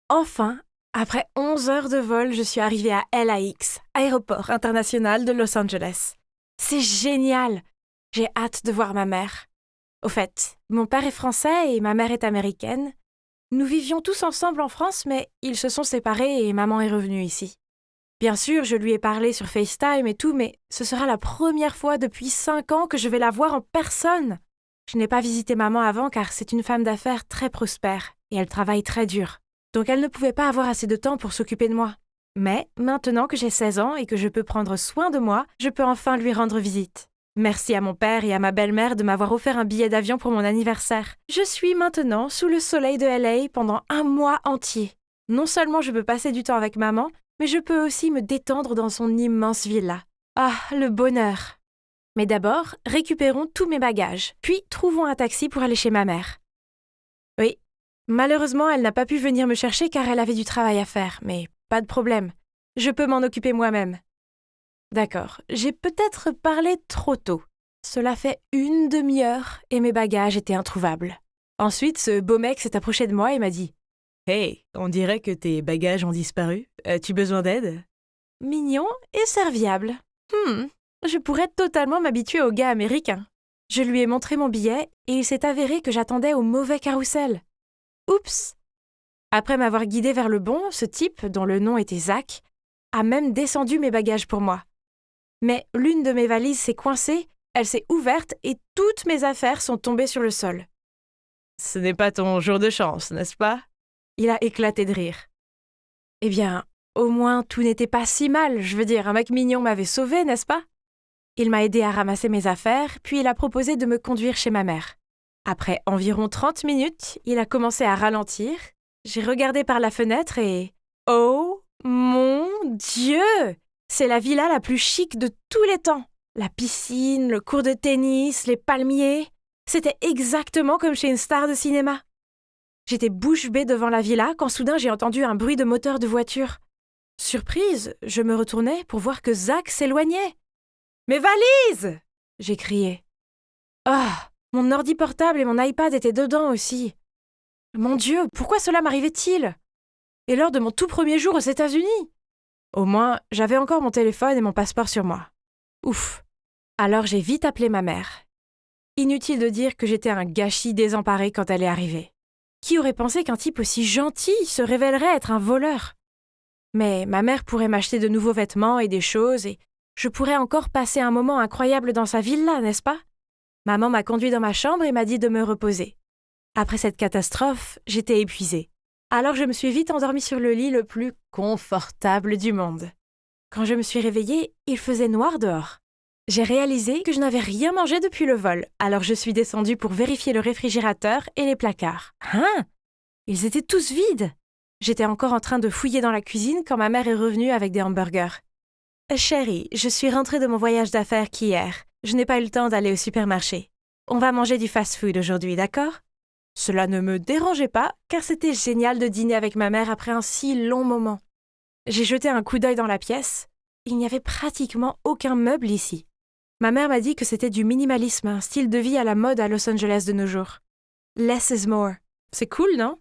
Enfin, après 11 heures de vol, je suis arrivée à LAX, aéroport international de Los Angeles. C'est génial! J'ai hâte de voir ma mère. Au fait, mon père est français et ma mère est américaine. Nous vivions tous ensemble en France, mais ils se sont séparés et maman est revenue ici. Bien sûr, je lui ai parlé sur FaceTime et tout, mais ce sera la première fois depuis 5 ans que je vais la voir en personne. Je n'ai pas visité maman avant car c'est une femme d'affaires très prospère et elle travaille très dur. Donc elle ne pouvait pas avoir assez de temps pour s'occuper de moi. Mais maintenant que j'ai 16 ans et que je peux prendre soin de moi, je peux enfin lui rendre visite. Merci à mon père et à ma belle-mère de m'avoir offert un billet d'avion pour mon anniversaire. Je suis maintenant sous le soleil de LA pendant 1 mois entier. Non seulement je peux passer du temps avec maman, mais je peux aussi me détendre dans son immense villa. Ah, le bonheur! Mais d'abord, récupérons tous mes bagages, puis trouvons un taxi pour aller chez ma mère. Oui, malheureusement, elle n'a pas pu venir me chercher car elle avait du travail à faire, mais pas de problème. Je peux m'en occuper moi-même. D'accord, j'ai peut-être parlé trop tôt. Cela fait 1 demi-heure et mes bagages étaient introuvables. Ensuite, ce beau mec s'est approché de moi et m'a dit « Hey, on dirait que tes bagages ont disparu. As-tu besoin d'aide ?» Mignon et serviable. Je pourrais totalement m'habituer aux gars américains. Je lui ai montré mon billet et il s'est avéré que j'attendais au mauvais carrousel. Oups! Après m'avoir guidé vers le bon, ce type, dont le nom était Zach, a même descendu mes bagages pour moi. Mais l'une de mes valises s'est coincée, elle s'est ouverte et toutes mes affaires sont tombées sur le sol. « Ce n'est pas ton jour de chance, n'est-ce pas ?» Il a éclaté de rire. Eh bien, au moins tout n'était pas si mal, je veux dire, un mec mignon m'avait sauvée, n'est-ce pas? Il m'a aidé à ramasser mes affaires, puis il a proposé de me conduire chez ma mère. Après environ 30 minutes, il a commencé à ralentir. J'ai regardé par la fenêtre et... Oh mon Dieu! C'est la villa la plus chic de tous les temps. La piscine, le court de tennis, les palmiers. C'était exactement comme chez une star de cinéma. J'étais bouche bée devant la villa quand soudain j'ai entendu un bruit de moteur de voiture. Surprise, je me retournai pour voir que Zach s'éloignait. « Mes valises !» j'ai crié. Ah, mon ordi portable et mon iPad étaient dedans aussi. Mon Dieu, pourquoi cela m'arrivait-il? Et lors de mon tout premier jour aux États-Unis? Au moins, j'avais encore mon téléphone et mon passeport sur moi. Ouf. Alors j'ai vite appelé ma mère. Inutile de dire que j'étais un gâchis désemparé quand elle est arrivée. Qui aurait pensé qu'un type aussi gentil se révélerait être un voleur? Mais ma mère pourrait m'acheter de nouveaux vêtements et des choses et je pourrais encore passer un moment incroyable dans sa villa, n'est-ce pas? Maman m'a conduit dans ma chambre et m'a dit de me reposer. Après cette catastrophe, j'étais épuisée. Alors je me suis vite endormie sur le lit le plus confortable du monde. Quand je me suis réveillée, il faisait noir dehors. J'ai réalisé que je n'avais rien mangé depuis le vol, alors je suis descendue pour vérifier le réfrigérateur et les placards. Hein? Ils étaient tous vides! J'étais encore en train de fouiller dans la cuisine quand ma mère est revenue avec des hamburgers. « Chérie, je suis rentrée de mon voyage d'affaires qu'hier. Je n'ai pas eu le temps d'aller au supermarché. On va manger du fast-food aujourd'hui, d'accord ?» Cela ne me dérangeait pas, car c'était génial de dîner avec ma mère après un si long moment. J'ai jeté un coup d'œil dans la pièce. Il n'y avait pratiquement aucun meuble ici. Ma mère m'a dit que c'était du minimalisme, un style de vie à la mode à Los Angeles de nos jours. Less is more. C'est cool, non?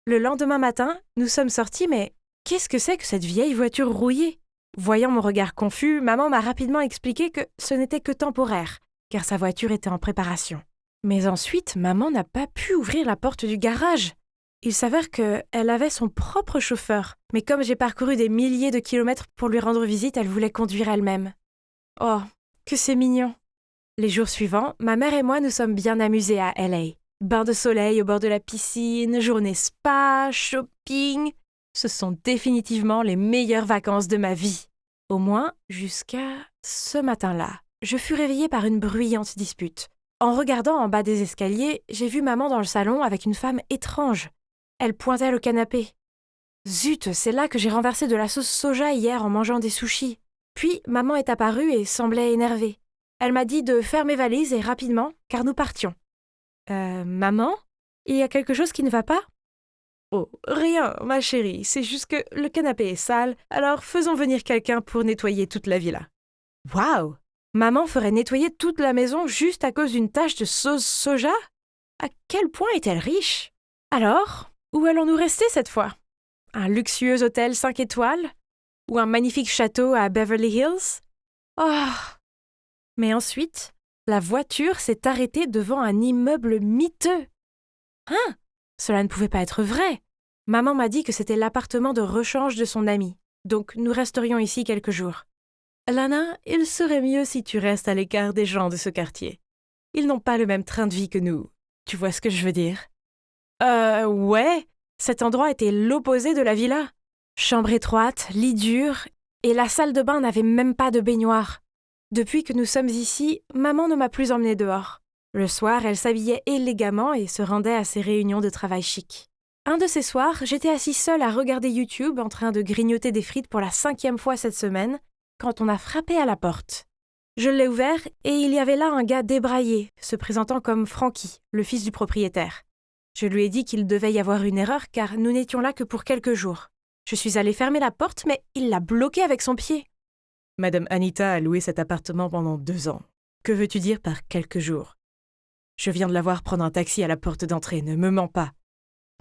Le lendemain matin, nous sommes sortis, mais qu'est-ce que c'est que cette vieille voiture rouillée? Voyant mon regard confus, maman m'a rapidement expliqué que ce n'était que temporaire, car sa voiture était en préparation. Mais ensuite, maman n'a pas pu ouvrir la porte du garage. Il s'avère qu'elle avait son propre chauffeur, mais comme j'ai parcouru des milliers de kilomètres pour lui rendre visite, elle voulait conduire elle-même. Oh, que c'est mignon! Les jours suivants, ma mère et moi nous sommes bien amusés à LA. Bain de soleil au bord de la piscine, journée spa, shopping. Ce sont définitivement les meilleures vacances de ma vie. Au moins, jusqu'à ce matin-là. Je fus réveillée par une bruyante dispute. En regardant en bas des escaliers, j'ai vu maman dans le salon avec une femme étrange. Elle pointait le canapé. Zut, c'est là que j'ai renversé de la sauce soja hier en mangeant des sushis. Puis, maman est apparue et semblait énervée. Elle m'a dit de faire mes valises et rapidement, car nous partions. Maman? Il y a quelque chose qui ne va pas? Oh, rien, ma chérie, c'est juste que le canapé est sale, alors faisons venir quelqu'un pour nettoyer toute la villa. Waouh! Maman ferait nettoyer toute la maison juste à cause d'une tache de sauce soja? À quel point est-elle riche? Alors, où allons-nous rester cette fois? Un luxueux hôtel 5 étoiles? Ou un magnifique château à Beverly Hills? Oh! Mais ensuite, la voiture s'est arrêtée devant un immeuble miteux. Hein? Cela ne pouvait pas être vrai. Maman m'a dit que c'était l'appartement de rechange de son ami. Donc nous resterions ici quelques jours. Lana, il serait mieux si tu restes à l'écart des gens de ce quartier. Ils n'ont pas le même train de vie que nous. Tu vois ce que je veux dire? Ouais. Cet endroit était l'opposé de la villa. Chambre étroite, lit dur, et la salle de bain n'avait même pas de baignoire. Depuis que nous sommes ici, maman ne m'a plus emmenée dehors. Le soir, elle s'habillait élégamment et se rendait à ses réunions de travail chic. Un de ces soirs, j'étais assis seule à regarder YouTube en train de grignoter des frites pour la 5e fois cette semaine, quand on a frappé à la porte. Je l'ai ouvert et il y avait là un gars débraillé, se présentant comme Frankie, le fils du propriétaire. Je lui ai dit qu'il devait y avoir une erreur car nous n'étions là que pour quelques jours. Je suis allée fermer la porte, mais il l'a bloquée avec son pied. Madame Anita a loué cet appartement pendant 2 ans. Que veux-tu dire par quelques jours? Je viens de la voir prendre un taxi à la porte d'entrée, ne me mens pas.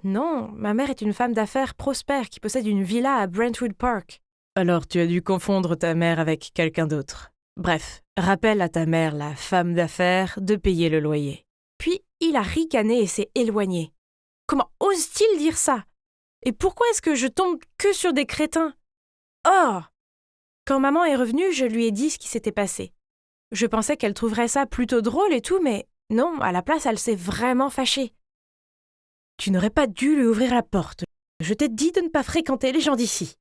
Non, ma mère est une femme d'affaires prospère qui possède une villa à Brentwood Park. Alors tu as dû confondre ta mère avec quelqu'un d'autre. Bref, rappelle à ta mère, la femme d'affaires, de payer le loyer. Puis il a ricané et s'est éloigné. Comment ose-t-il dire ça? Et pourquoi est-ce que je tombe que sur des crétins? Oh! Quand maman est revenue, je lui ai dit ce qui s'était passé. Je pensais qu'elle trouverait ça plutôt drôle et tout, mais non, à la place, elle s'est vraiment fâchée. Tu n'aurais pas dû lui ouvrir la porte. Je t'ai dit de ne pas fréquenter les gens d'ici.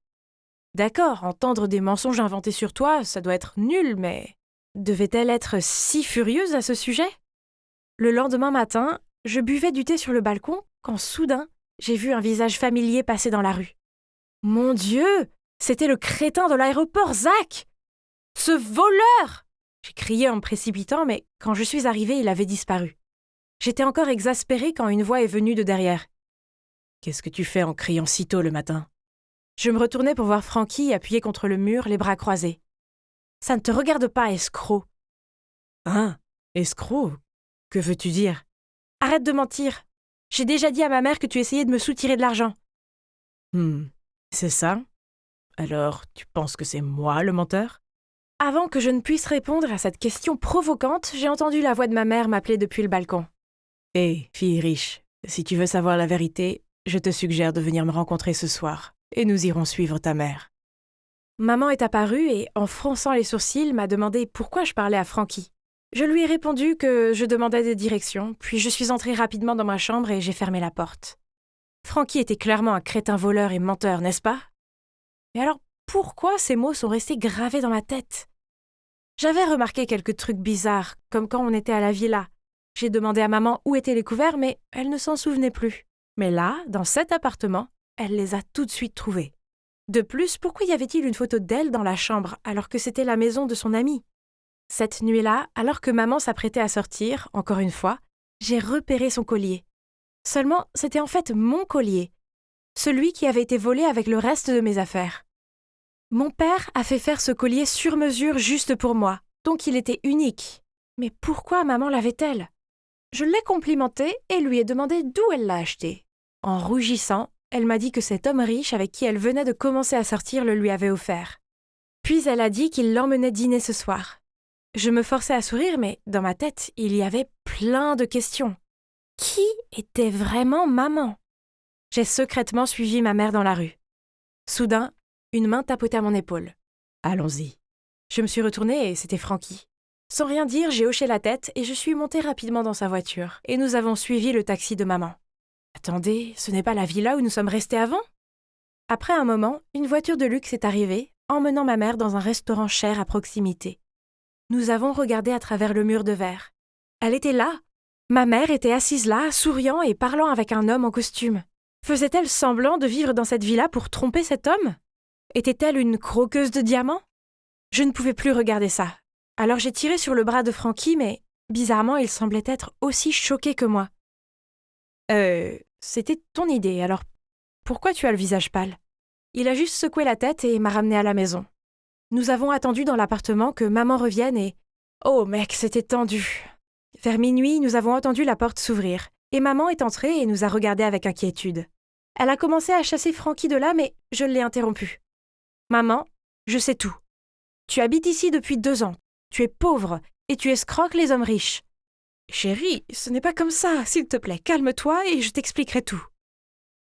D'accord, entendre des mensonges inventés sur toi, ça doit être nul, mais... Devait-elle être si furieuse à ce sujet? Le lendemain matin, je buvais du thé sur le balcon quand soudain, j'ai vu un visage familier passer dans la rue. Mon Dieu! C'était le crétin de l'aéroport, Zach! Ce voleur! J'ai crié en me précipitant, mais quand je suis arrivée, il avait disparu. J'étais encore exaspérée quand une voix est venue de derrière. « Qu'est-ce que tu fais en criant si tôt le matin ?» Je me retournai pour voir Frankie appuyé contre le mur, les bras croisés. « Ça ne te regarde pas, escroc. »« Hein? Escroc? Que veux-tu dire? »« Arrête de mentir. J'ai déjà dit à ma mère que tu essayais de me soutirer de l'argent. »« C'est ça? Alors, tu penses que c'est moi le menteur? » Avant que je ne puisse répondre à cette question provocante, j'ai entendu la voix de ma mère m'appeler depuis le balcon. « Hé, fille riche, si tu veux savoir la vérité, je te suggère de venir me rencontrer ce soir, et nous irons suivre ta mère. » Maman est apparue et, en fronçant les sourcils, m'a demandé pourquoi je parlais à Frankie. Je lui ai répondu que je demandais des directions, puis je suis entrée rapidement dans ma chambre et j'ai fermé la porte. Frankie était clairement un crétin voleur et menteur, n'est-ce pas? Mais alors, pourquoi ces mots sont restés gravés dans ma tête? J'avais remarqué quelques trucs bizarres, comme quand on était à la villa. J'ai demandé à maman où étaient les couverts, mais elle ne s'en souvenait plus. Mais là, dans cet appartement, elle les a tout de suite trouvés. De plus, pourquoi y avait-il une photo d'elle dans la chambre, alors que c'était la maison de son amie? Cette nuit-là, alors que maman s'apprêtait à sortir, encore une fois, j'ai repéré son collier. Seulement, c'était en fait mon collier, celui qui avait été volé avec le reste de mes affaires. Mon père a fait faire ce collier sur mesure juste pour moi, donc il était unique. Mais pourquoi maman l'avait-elle? Je l'ai complimentée et lui ai demandé d'où elle l'a acheté. En rougissant, elle m'a dit que cet homme riche avec qui elle venait de commencer à sortir le lui avait offert. Puis elle a dit qu'il l'emmenait dîner ce soir. Je me forçais à sourire, mais dans ma tête, il y avait plein de questions. Qui était vraiment maman? J'ai secrètement suivi ma mère dans la rue. Soudain, une main tapotait à mon épaule. « Allons-y. » Je me suis retournée et c'était Frankie. Sans rien dire, j'ai hoché la tête et je suis montée rapidement dans sa voiture. Et nous avons suivi le taxi de maman. Attendez, ce n'est pas la villa où nous sommes restés avant? Après un moment, une voiture de luxe est arrivée, emmenant ma mère dans un restaurant cher à proximité. Nous avons regardé à travers le mur de verre. Elle était là. Ma mère était assise là, souriant et parlant avec un homme en costume. Faisait-elle semblant de vivre dans cette villa pour tromper cet homme? Était-elle une croqueuse de diamants? Je ne pouvais plus regarder ça. Alors j'ai tiré sur le bras de Frankie, mais bizarrement, il semblait être aussi choqué que moi. C'était ton idée, alors pourquoi tu as le visage pâle? Il a juste secoué la tête et m'a ramené à la maison. Nous avons attendu dans l'appartement que maman revienne et... Oh mec, c'était tendu. Vers minuit, nous avons entendu la porte s'ouvrir, et maman est entrée et nous a regardés avec inquiétude. Elle a commencé à chasser Frankie de là, mais je l'ai interrompue. « Maman, je sais tout. Tu habites ici depuis 2 ans. Tu es pauvre et tu escroques les hommes riches. » « Chérie, ce n'est pas comme ça. S'il te plaît, calme-toi et je t'expliquerai tout. »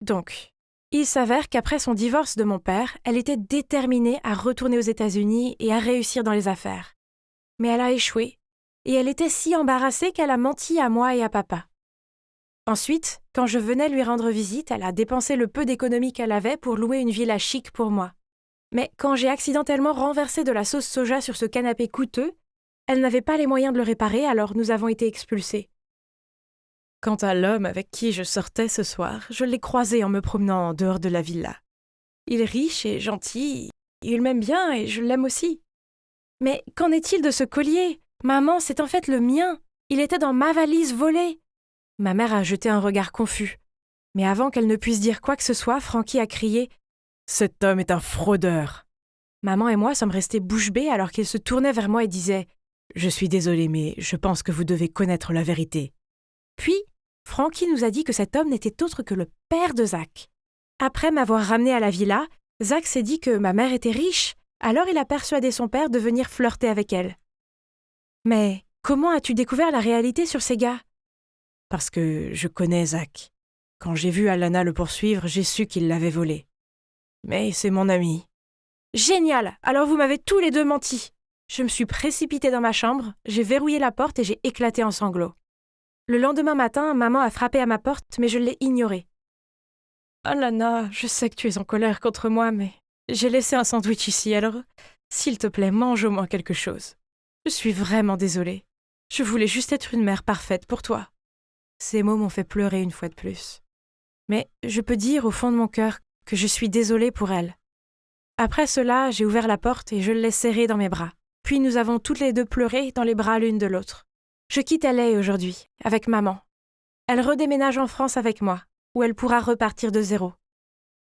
Donc, il s'avère qu'après son divorce de mon père, elle était déterminée à retourner aux États-Unis et à réussir dans les affaires. Mais elle a échoué, et elle était si embarrassée qu'elle a menti à moi et à papa. Ensuite, quand je venais lui rendre visite, elle a dépensé le peu d'économies qu'elle avait pour louer une villa chic pour moi. Mais quand j'ai accidentellement renversé de la sauce soja sur ce canapé coûteux, elle n'avait pas les moyens de le réparer, alors nous avons été expulsés. Quant à l'homme avec qui je sortais ce soir, je l'ai croisé en me promenant en dehors de la villa. Il est riche et gentil, il m'aime bien et je l'aime aussi. Mais qu'en est-il de ce collier ? Maman, c'est en fait le mien. Il était dans ma valise volée. Ma mère a jeté un regard confus. Mais avant qu'elle ne puisse dire quoi que ce soit, Frankie a crié « Cet homme est un fraudeur !» Maman et moi sommes restés bouche bée alors qu'il se tournait vers moi et disait « Je suis désolée, mais je pense que vous devez connaître la vérité. » Puis, Frankie nous a dit que cet homme n'était autre que le père de Zach. Après m'avoir ramené à la villa, Zach s'est dit que ma mère était riche, alors il a persuadé son père de venir flirter avec elle. « Mais comment as-tu découvert la réalité sur ces gars ?»« Parce que je connais Zach. Quand j'ai vu Alana le poursuivre, j'ai su qu'il l'avait volé. Mais c'est mon ami. »« Génial! Alors vous m'avez tous les deux menti. » Je me suis précipitée dans ma chambre, j'ai verrouillé la porte et j'ai éclaté en sanglots. Le lendemain matin, maman a frappé à ma porte, mais je l'ai ignorée. « Alana, je sais que tu es en colère contre moi, mais j'ai laissé un sandwich ici, alors s'il te plaît, mange au moins quelque chose. Je suis vraiment désolée. Je voulais juste être une mère parfaite pour toi. » Ces mots m'ont fait pleurer une fois de plus. Mais je peux dire au fond de mon cœur que je suis désolée pour elle. Après cela, j'ai ouvert la porte et je l'ai serrée dans mes bras. Puis nous avons toutes les deux pleuré dans les bras l'une de l'autre. Je quitte LA aujourd'hui, avec maman. Elle redéménage en France avec moi, où elle pourra repartir de zéro.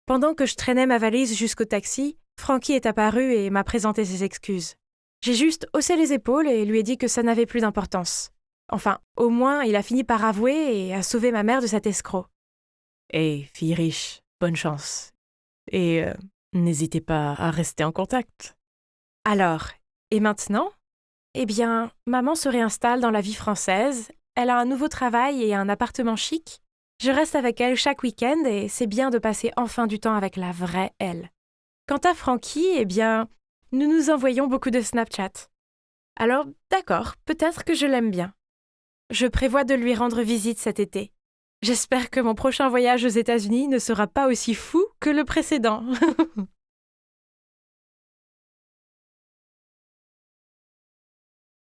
Pendant que je traînais ma valise jusqu'au taxi, Frankie est apparu et m'a présenté ses excuses. J'ai juste haussé les épaules et lui ai dit que ça n'avait plus d'importance. Enfin, au moins, il a fini par avouer et a sauvé ma mère de cet escroc. Hey, fille riche, bonne chance. Et n'hésitez pas à rester en contact. Alors, et maintenant ? Eh bien, maman se réinstalle dans la vie française, elle a un nouveau travail et un appartement chic. Je reste avec elle chaque week-end et c'est bien de passer enfin du temps avec la vraie elle. Quant à Frankie, eh bien, nous nous envoyons beaucoup de Snapchat. Alors, d'accord, peut-être que je l'aime bien. Je prévois de lui rendre visite cet été. J'espère que mon prochain voyage aux États-Unis ne sera pas aussi fou que le précédent.